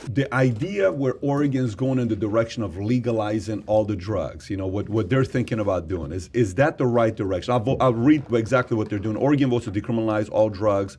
the idea where Oregon is going in the direction of legalizing all the drugs, what they're thinking about doing, is that the right direction? I'll read exactly what they're doing. Oregon votes to decriminalize all drugs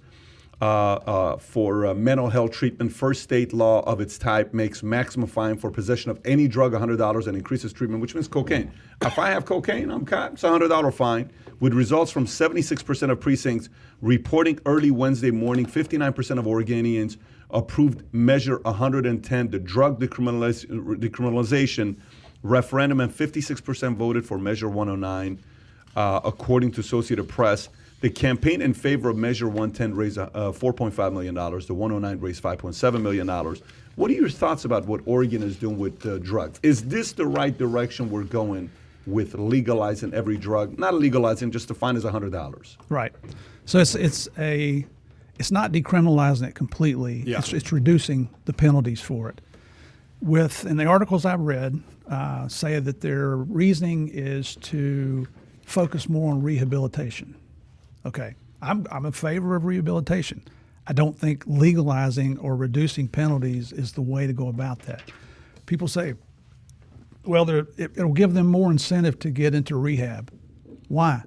for mental health treatment. First state law of its type makes maximum fine for possession of any drug $100 and increases treatment, which means cocaine. If I have cocaine, I'm caught. It's a $100 fine. With results from 76% of precincts reporting early Wednesday morning, 59% of Oregonians approved Measure 110, the drug decriminalization referendum, and 56% voted for Measure 109, according to Associated Press. The campaign in favor of Measure 110 raised $4.5 million. The 109 raised $5.7 million. What are your thoughts about what Oregon is doing with drugs? Is this the right direction we're going with legalizing every drug? Not legalizing, just defined as $100. Right. So it's not decriminalizing it completely. Yeah. It's reducing the penalties for it. And the articles I've read say that their reasoning is to focus more on rehabilitation. Okay, I'm in favor of rehabilitation. I don't think legalizing or reducing penalties is the way to go about that. People say, well, it'll give them more incentive to get into rehab. Why?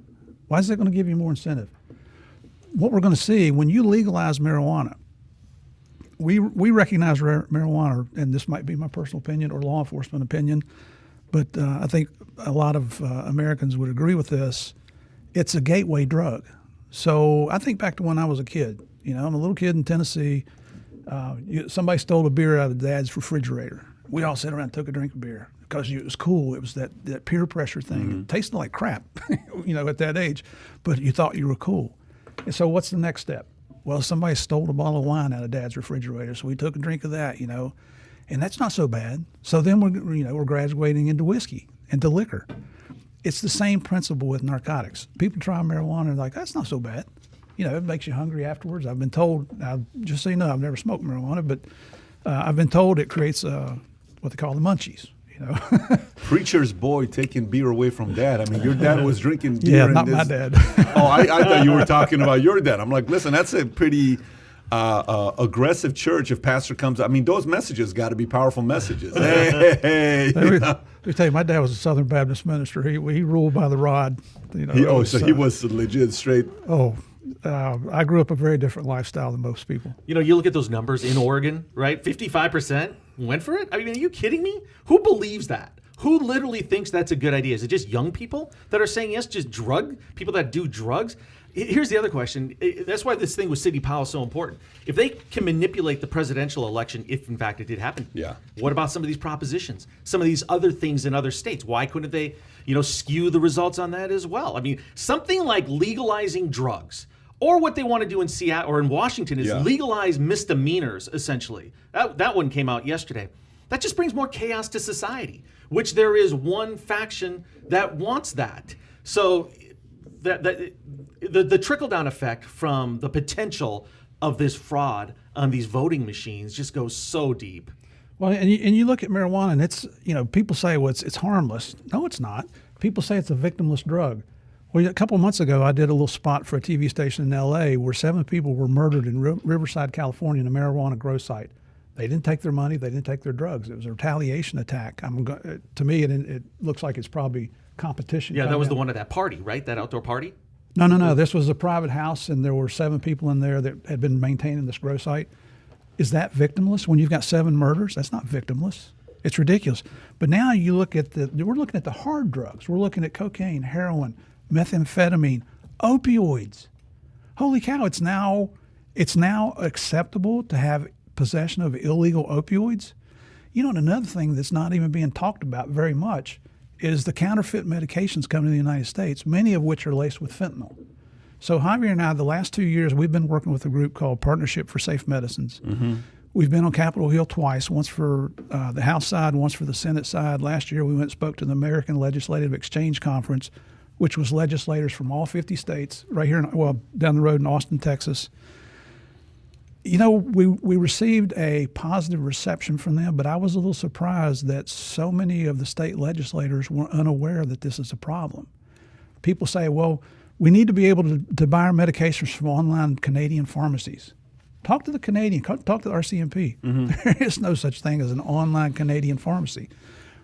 Why is it going to give you more incentive? What we're going to see when you legalize marijuana, we recognize marijuana, and this might be my personal opinion or law enforcement opinion, but I think a lot of Americans would agree with this. It's a gateway drug. So I think back to when I was a kid. I'm a little kid in Tennessee. Somebody stole a beer out of Dad's refrigerator. We all sat around and took a drink of beer because it was cool. It was that peer pressure thing. Mm-hmm. It tasted like crap, at that age, but you thought you were cool. And so what's the next step? Well, somebody stole a bottle of wine out of Dad's refrigerator, so we took a drink of that, and that's not so bad. So then we're graduating into whiskey and to liquor. It's the same principle with narcotics. People try marijuana and they're like, that's not so bad. It makes you hungry afterwards. I've been told, now, just so you know, I've never smoked marijuana, but I've been told it creates what they call the munchies. Preacher's boy taking beer away from dad. I mean, your dad was drinking beer. Yeah, not my dad. Oh, I thought you were talking about your dad. I'm like, listen, that's a pretty aggressive church if pastor comes. I mean, those messages got to be powerful messages. Hey. Let me tell you, my dad was a Southern Baptist minister. He ruled by the rod. So he was legit straight. I grew up a very different lifestyle than most people. You look at those numbers in Oregon, right? 55% went for it. I mean, are you kidding me? Who believes that? Who literally thinks that's a good idea? Is it just young people that are saying yes? Just people that do drugs? Here's the other question. That's why this thing with Sidney Powell is so important. If they can manipulate the presidential election, if in fact it did happen, what about some of these propositions, some of these other things in other states? Why couldn't they, skew the results on that as well? I mean, something like legalizing drugs, or what they want to do in Seattle or in Washington is legalize misdemeanors, essentially. That one came out yesterday. That just brings more chaos to society, which there is one faction that wants that. So the trickle-down effect from the potential of this fraud on these voting machines just goes so deep. Well, and you look at marijuana, and it's, people say, well, it's harmless. No, it's not. People say it's a victimless drug. Well, a couple of months ago, I did a little spot for a TV station in L.A. where 7 people were murdered in Riverside, California, in a marijuana grow site. They didn't take their money. They didn't take their drugs. It was a retaliation attack. To me, it looks like it's probably competition. Yeah, that was the one at that party, right? That outdoor party? No. This was a private house, and there were 7 people in there that had been maintaining this grow site. Is that victimless? When you've got 7 murders, that's not victimless. It's ridiculous. But now you look at we're looking at the hard drugs. We're looking at cocaine, heroin, methamphetamine, opioids. Holy cow! It's now acceptable to have possession of illegal opioids. And another thing that's not even being talked about very much is the counterfeit medications coming to the United States, many of which are laced with fentanyl. So Javier and I, the last 2 years, we've been working with a group called Partnership for Safe Medicines. Mm-hmm. We've been on Capitol Hill twice, once for the House side, once for the Senate side. Last year, we went and spoke to the American Legislative Exchange Conference, which was legislators from all 50 states, right here, down the road in Austin, Texas. We received a positive reception from them, but I was a little surprised that so many of the state legislators were unaware that this is a problem. People say, well, we need to be able to buy our medications from online Canadian pharmacies. Talk to the Canadian. Talk to the RCMP. There is no such thing as an online Canadian pharmacy.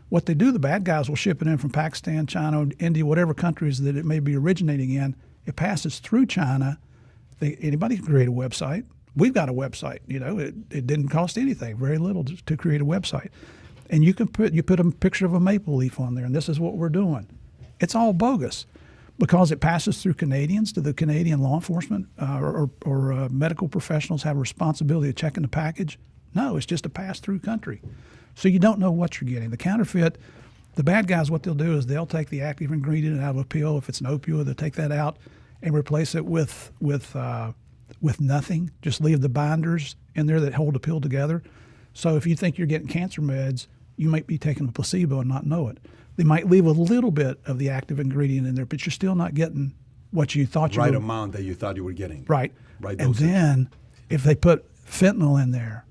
What they do, the bad guys will ship it in from Pakistan, China, India, whatever countries that it may be originating in. It passes through China. Anybody can create a website. We've got a website. It didn't cost anything, very little to create a website. And you put a picture of a maple leaf on there, and this is what we're doing. It's all bogus because it passes through Canadians. Do the Canadian law enforcement or medical professionals have a responsibility of checking the package? No, it's just a pass-through country. So you don't know what you're getting. The counterfeit, the bad guys, what they'll do is they'll take the active ingredient out of a pill. If it's an opioid, they'll take that out and replace it with nothing. Just leave the binders in there that hold the pill together. So if you think you're getting cancer meds, you might be taking a placebo and not know it. They might leave a little bit of the active ingredient in there, but you're still not getting what you thought you were. Right amount that you thought you were getting. Right. Right. And then if they put fentanyl in there,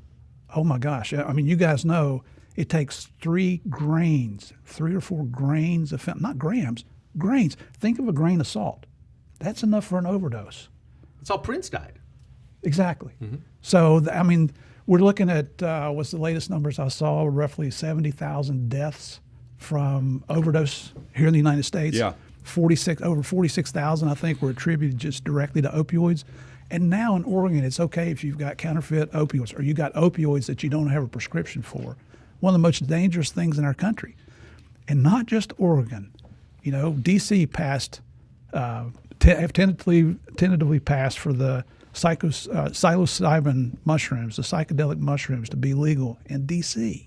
oh my gosh. I mean, you guys know it takes 3 or 4 grains of fentanyl, not grams, grains. Think of a grain of salt. That's enough for an overdose. That's how Prince died. Exactly. So, I mean, we're looking at, what's the latest numbers I saw, roughly 70,000 deaths from overdose here in the United States. Yeah. Over 46,000, I think, were attributed just directly to opioids. And now in Oregon, it's okay if you've got counterfeit opioids or you got opioids that you don't have a prescription for. One of the most dangerous things in our country. And not just Oregon. D.C. passed, have tentatively passed for the psilocybin mushrooms, the psychedelic mushrooms, to be legal in D.C.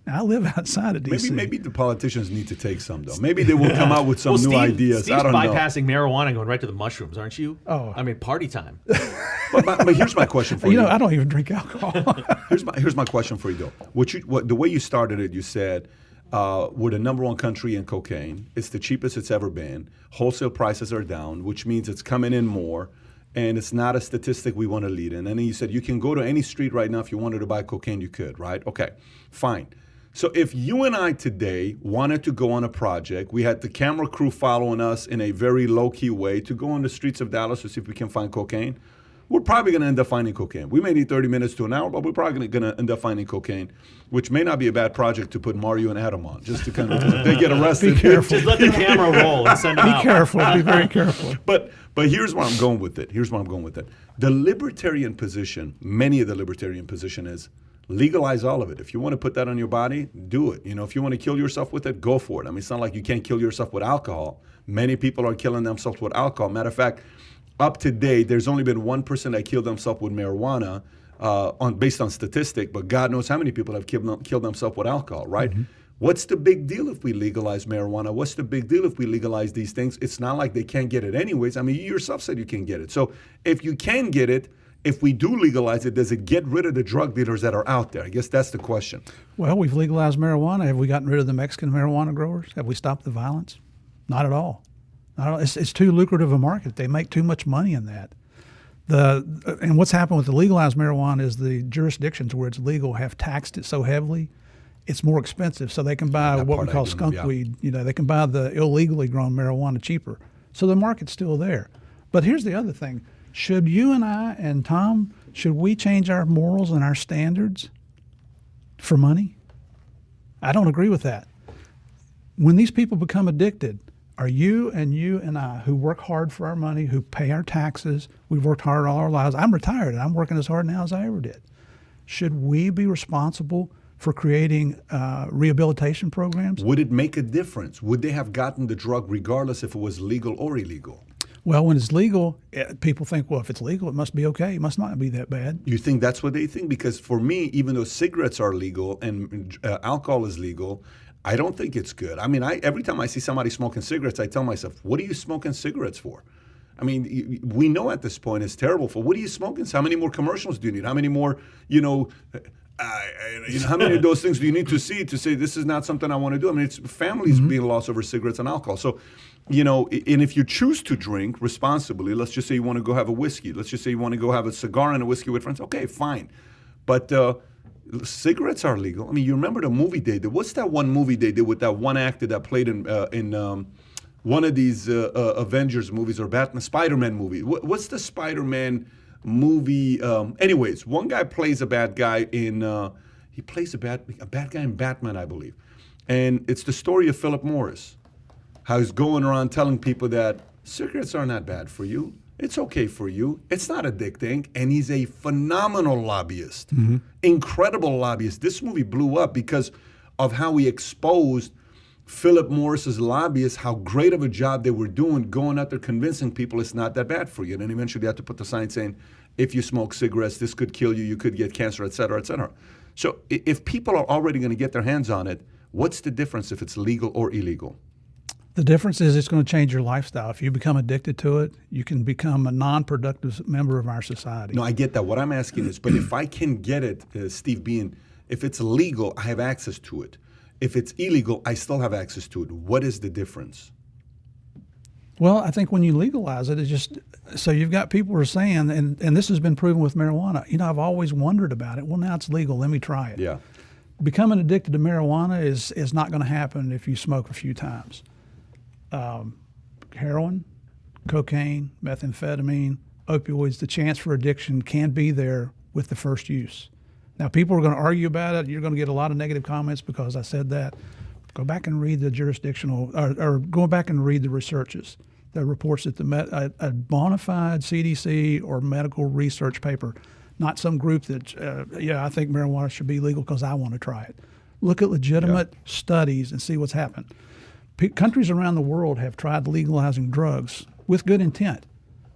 Now, I live outside of D.C. Maybe the politicians need to take some, though. Maybe they will come out with some new ideas. Steve's I don't know. bypassing marijuana and going right to the mushrooms, aren't you? Oh. I mean, party time. But here's my question for you. I don't even drink alcohol. Here's my question for you, though. The way you started it, you said we're the #1 country in cocaine. It's the cheapest it's ever been. Wholesale prices are down, which means it's coming in more. And it's not a statistic we want to lead in. And then you said you can go to any street right now if you wanted to buy cocaine, you could, right? Okay, fine. So if you and I today wanted to go on a project, we had the camera crew following us in a very low-key way to go on the streets of Dallas to see if we can find cocaine, we're probably going to end up finding cocaine. We may need 30 minutes to an hour, but we're probably going to end up finding cocaine, which may not be a bad project to put Mario and Adam on, just to kind of, if they get arrested. Be careful. Just let the camera roll and send them out. Be careful. Be very careful. But here's where I'm going with it. The libertarian position, many of the libertarian position is legalize all of it. If you want to put that on your body, do it. If you want to kill yourself with it, go for it. I mean, it's not like you can't kill yourself with alcohol. Many people are killing themselves with alcohol. Matter of fact, up to date, there's only been one person that killed himself with marijuana based on statistic, but God knows how many people have killed themselves with alcohol, right? Mm-hmm. What's the big deal if we legalize marijuana? What's the big deal if we legalize these things? It's not like they can't get it anyways. I mean, you yourself said you can get it. So if you can get it, if we do legalize it, does it get rid of the drug dealers that are out there? I guess that's the question. Well, we've legalized marijuana. Have we gotten rid of the Mexican marijuana growers? Have we stopped the violence? Not at all. It's too lucrative a market. They make too much money in that. And what's happened with the legalized marijuana is the jurisdictions where it's legal have taxed it so heavily, it's more expensive. So they can buy what we call skunk weed. They can buy the illegally grown marijuana cheaper. So the market's still there. But here's the other thing. Should you and I and Tom, should we change our morals and our standards for money? I don't agree with that. When these people become addicted, are you and I, who work hard for our money, who pay our taxes, we've worked hard all our lives. I'm retired and I'm working as hard now as I ever did. Should we be responsible for creating rehabilitation programs? Would it make a difference? Would they have gotten the drug regardless if it was legal or illegal? Well, when it's legal, people think, well, if it's legal, it must be okay. It must not be that bad. You think that's what they think? Because for me, even though cigarettes are legal and alcohol is legal, I don't think it's good. I mean, every time I see somebody smoking cigarettes, I tell myself, what are you smoking cigarettes for? I mean, we know at this point it's terrible. For what are you smoking? So how many more commercials do you need? How many more, how many of those things do you need to see to say this is not something I want to do? I mean, it's families being lost over cigarettes and alcohol. So, and if you choose to drink responsibly, let's just say you want to go have a whiskey. Let's just say you want to go have a cigar and a whiskey with friends. Okay, fine. But cigarettes are legal. I mean, you remember the movie they did? What's that one movie they did with that one actor that played in one of these Avengers movies or Batman, Spider-Man movie? What's the Spider-Man movie. Anyways, one guy plays a bad guy in. He plays a bad guy in Batman, I believe, and it's the story of Philip Morris, how he's going around telling people that cigarettes are not bad for you. It's okay for you. It's not addicting. And he's a phenomenal lobbyist, incredible lobbyist. This movie blew up because of how he exposed Philip Morris's lobbyists, how great of a job they were doing going out there convincing people it's not that bad for you. And then eventually they had to put the sign saying, if you smoke cigarettes, this could kill you, you could get cancer, et cetera, et cetera. So if people are already going to get their hands on it, what's the difference if it's legal or illegal? The difference is it's going to change your lifestyle. If you become addicted to it, you can become a non-productive member of our society. No, I get that. What I'm asking is, but if I can get it, Steve, if it's legal, I have access to it. If it's illegal, I still have access to it. What is the difference? Well, I think when you legalize it, it's just, so you've got people who are saying, and this has been proven with marijuana, I've always wondered about it. Well, now it's legal. Let me try it. Yeah. Becoming addicted to marijuana is not going to happen if you smoke a few times. Heroin, cocaine, methamphetamine, opioids, the chance for addiction can be there with the first use. Now, people are going to argue about it. You're going to get a lot of negative comments because I said that. Go back and read the jurisdictional, or go back and read the researches, the reports that a bona fide CDC or medical research paper, not some group that, I think marijuana should be legal because I want to try it. Look at legitimate studies and see what's happened. Countries around the world have tried legalizing drugs with good intent.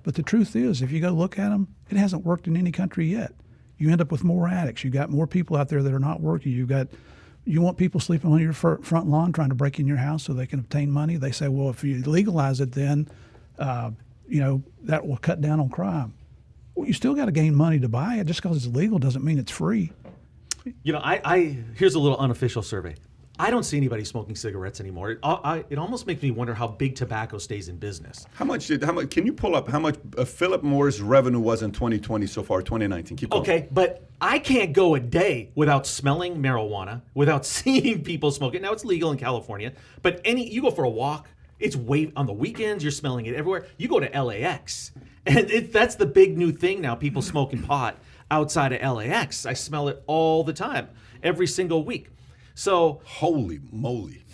But the truth is, if you go look at them, it hasn't worked in any country yet. You end up with more addicts. You got more people out there that are not working. You want people sleeping on your front lawn trying to break in your house so they can obtain money. They say, well, if you legalize it, then, that will cut down on crime. Well, you still got to gain money to buy it. Just because it's legal doesn't mean it's free. Here's a little unofficial survey. I don't see anybody smoking cigarettes anymore. It almost makes me wonder how big tobacco stays in business. How much? Can you pull up how much Philip Morris revenue was in 2020 so far, 2019? Keep going. Okay, but I can't go a day without smelling marijuana, without seeing people smoke it. Now it's legal in California, but you go for a walk, it's way on the weekends. You're smelling it everywhere. You go to LAX, and that's the big new thing now. People smoking pot outside of LAX. I smell it all the time, every single week. So holy moly,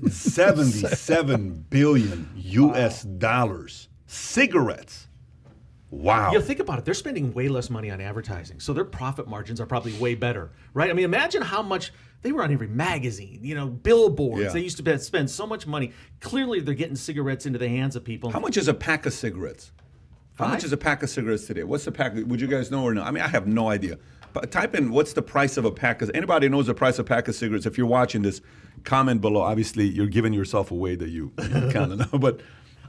77 billion US dollars cigarettes. Wow. Think about it. They're spending way less money on advertising, so their profit margins are probably way better, right? I mean, imagine how much they were on every magazine, billboards. Yeah. They used to spend so much money. Clearly, they're getting cigarettes into the hands of people. How much is a pack of cigarettes? How much is a pack of cigarettes today? What's the pack? Would you guys know or no? I mean, I have no idea. But type in what's the price of a pack of, anybody knows the price of a pack of cigarettes? If you're watching this, comment below. Obviously, you're giving yourself away that you kind of know. But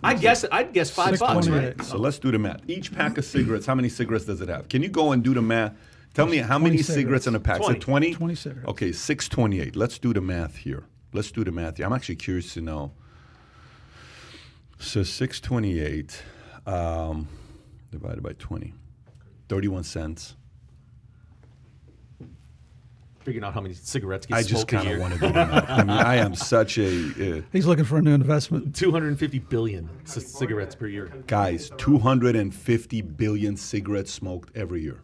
I'd guess $5, right? So let's do the math. Each pack of cigarettes, how many cigarettes does it have? Can you go and do the math? Tell me how many cigarettes in a pack? 20. So 20? 20 cigarettes. Okay, 628. Let's do the math here. I'm actually curious to know. So 628 divided by 20. 31 cents. Figuring out how many cigarettes get I just smoked a kind year. of want to do the math. I mean, I am such a... He's looking for a new investment. 250 billion cigarettes per year. Guys, 250 billion cigarettes smoked every year.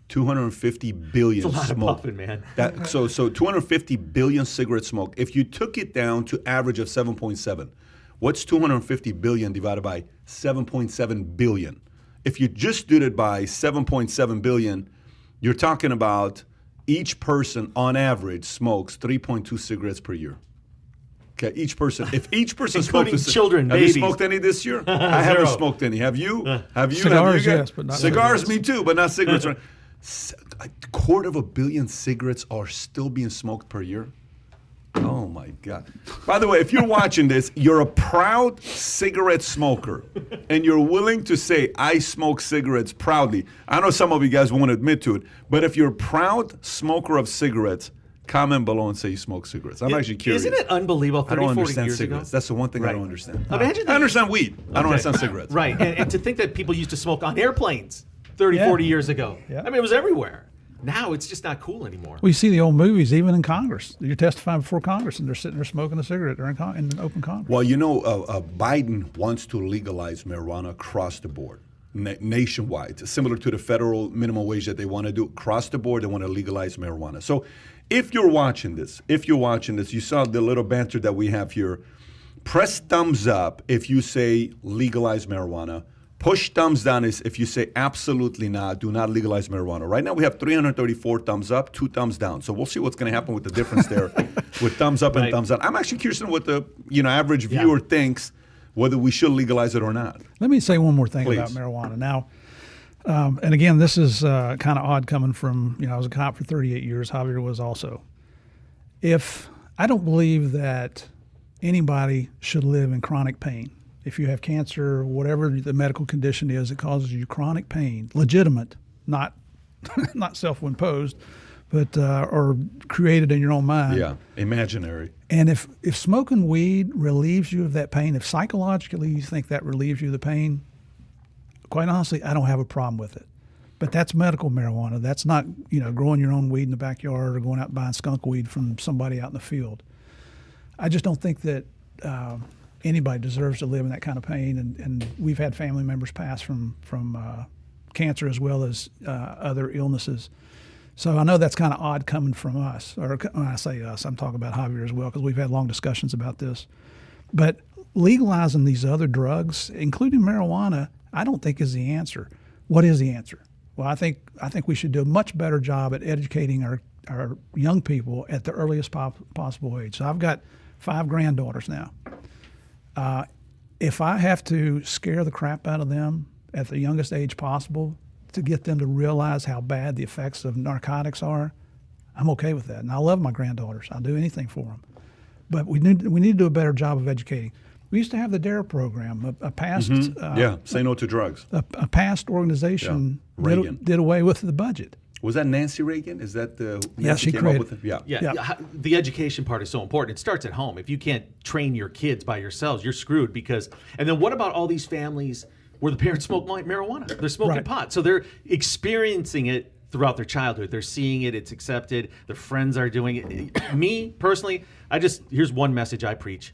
250 billion It's a lot smoked. of puffing, man. So 250 billion cigarettes smoked. If you took it down to average of 7.7, what's 250 billion divided by 7.7 billion? If you just did it by 7.7 billion, you're talking about each person on average smokes 3.2 cigarettes per year. Okay, each person. If each person Including smokes, children, have babies. you smoked any this year? I haven't smoked any. Have you? Have you? Cigars, have you yes, but not cigars. cigarettes. Me too, but not cigarettes. A 250 million cigarettes are still being smoked per year. Oh my God. By the way, if you're watching this, you're a proud cigarette smoker and you're willing to say, I smoke cigarettes proudly. I know some of you guys won't admit to it, but if you're a proud smoker of cigarettes, comment below and say you smoke cigarettes. I'm actually curious. Isn't it unbelievable? 30, I don't 40 understand years cigarettes. ago? That's the one thing I Right. don't understand. Imagine I understand weed. I don't understand cigarettes. Right, and to think that people used to smoke on airplanes 30, Yeah. 40 years ago. Yeah. I mean, it was everywhere. Now it's just not cool anymore. We see the old movies, even in Congress. You're testifying before Congress, and they're sitting there smoking a cigarette during in open Congress. Well, Biden wants to legalize marijuana across the board. nationwide, similar to the federal minimum wage that they want to do. Across the board, they want to legalize marijuana. So if you're watching this, you saw the little banter that we have here. Press thumbs up if you say legalize marijuana. Push thumbs down is if you say absolutely not, do not legalize marijuana. Right now we have 334 thumbs up, 2 thumbs down. So we'll see what's going to happen with the difference there with thumbs up and thumbs down. I'm actually curious on what the average viewer thinks, whether we should legalize it or not. Let me say one more thing Please. about marijuana. Now, and again, this is kind of odd coming from, I was a cop for 38 years. Javier was also. I don't believe that anybody should live in chronic pain. If you have cancer, whatever the medical condition is that causes you chronic pain, legitimate, not self-imposed, but or created in your own mind. Yeah, imaginary. And if smoking weed relieves you of that pain, if psychologically you think that relieves you of the pain, quite honestly, I don't have a problem with it. But that's medical marijuana. That's not, growing your own weed in the backyard or going out and buying skunk weed from somebody out in the field. I just don't think that anybody deserves to live in that kind of pain. And we've had family members pass from cancer as well as other illnesses. So I know that's kind of odd coming from us. Or when I say us, I'm talking about Javier as well, because we've had long discussions about this. But legalizing these other drugs, including marijuana, I don't think is the answer. What is the answer? Well, I think we should do a much better job at educating our young people at the earliest possible age. So I've got 5 granddaughters now. If I have to scare the crap out of them at the youngest age possible to get them to realize how bad the effects of narcotics are, I'm okay with that. And I love my granddaughters. I'll do anything for them. But we need to do a better job of educating. We used to have the DARE program, a past say no to drugs. A past organization did away with the budget. Was that Nancy Reagan? Is that the she came created up with it? Yeah. The education part is so important. It starts at home. If you can't train your kids by yourselves, you're screwed. And then what about all these families where the parents smoke marijuana? They're smoking pot, so they're experiencing it throughout their childhood. They're seeing it. It's accepted. Their friends are doing it. Me personally, here's one message I preach.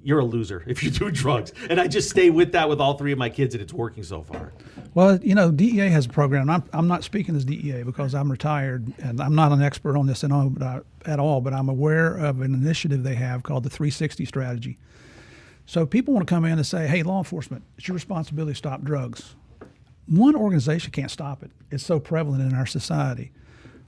You're a loser if you do drugs. And I just stay with that with all 3 of my kids, and it's working so far. Well, DEA has a program. I'm not speaking as DEA because I'm retired, and I'm not an expert on this at all, but I'm aware of an initiative they have called the 360 strategy. So people want to come in and say, hey, law enforcement, it's your responsibility to stop drugs. One organization can't stop it. It's so prevalent in our society.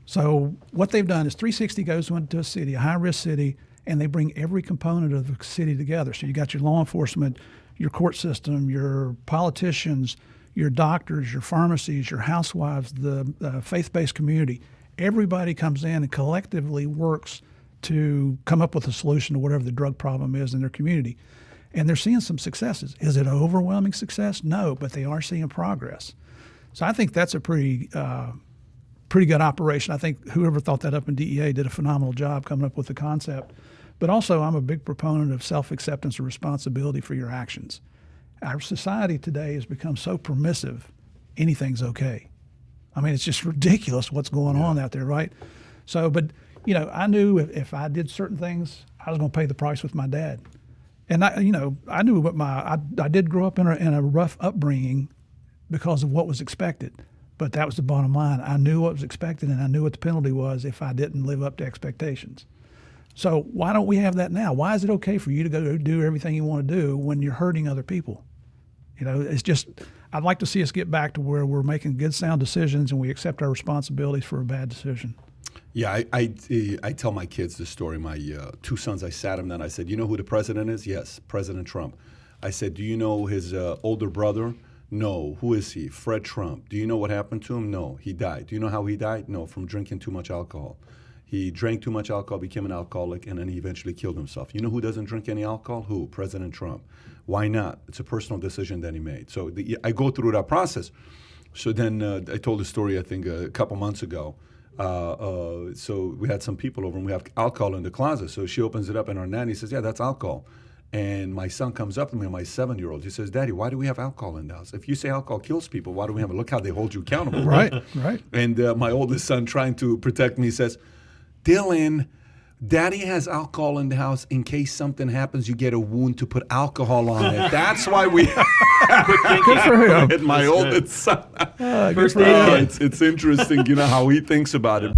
So what they've done is 360 goes into a city, a high-risk city, and they bring every component of the city together. So you got your law enforcement, your court system, your politicians, your doctors, your pharmacies, your housewives, the faith-based community. Everybody comes in and collectively works to come up with a solution to whatever the drug problem is in their community. And they're seeing some successes. Is it an overwhelming success? No, but they are seeing progress. So I think that's a pretty good operation. I think whoever thought that up in DEA did a phenomenal job coming up with the concept. But also, I'm a big proponent of self-acceptance and responsibility for your actions. Our society today has become so permissive, anything's okay. I mean, it's just ridiculous what's going on out there, right? So, but, I knew if I did certain things, I was going to pay the price with my dad. And I knew what I did grow up in a rough upbringing because of what was expected. But that was the bottom line. I knew what was expected, and I knew what the penalty was if I didn't live up to expectations. So why don't we have that now? Why is it okay for you to go do everything you want to do when you're hurting other people? It's just, I'd like to see us get back to where we're making good, sound decisions and we accept our responsibilities for a bad decision. Yeah, I tell my kids this story. My 2 sons, I sat them down. I said, you know who the president is? Yes, President Trump. I said, do you know his older brother? No. Who is he? Fred Trump. Do you know what happened to him? No. He died. Do you know how he died? No, from drinking too much alcohol. He drank too much alcohol, became an alcoholic, and then he eventually killed himself. You know who doesn't drink any alcohol? Who? President Trump. Why not? It's a personal decision that he made. So I go through that process. So then I told the story, I think, a couple months ago. So we had some people over, and we have alcohol in the closet. So she opens it up, and our nanny says, yeah, that's alcohol. And my son comes up to me, my 7-year-old. He says, Daddy, why do we have alcohol in the house? If you say alcohol kills people, why do we have it? Look how they hold you accountable. Right. And my oldest son, trying to protect me, says, Dylan, Daddy has alcohol in the house in case something happens, you get a wound to put alcohol on it. That's why we Good for him. at my oldest son. First aid kit. It's interesting, how he thinks about it.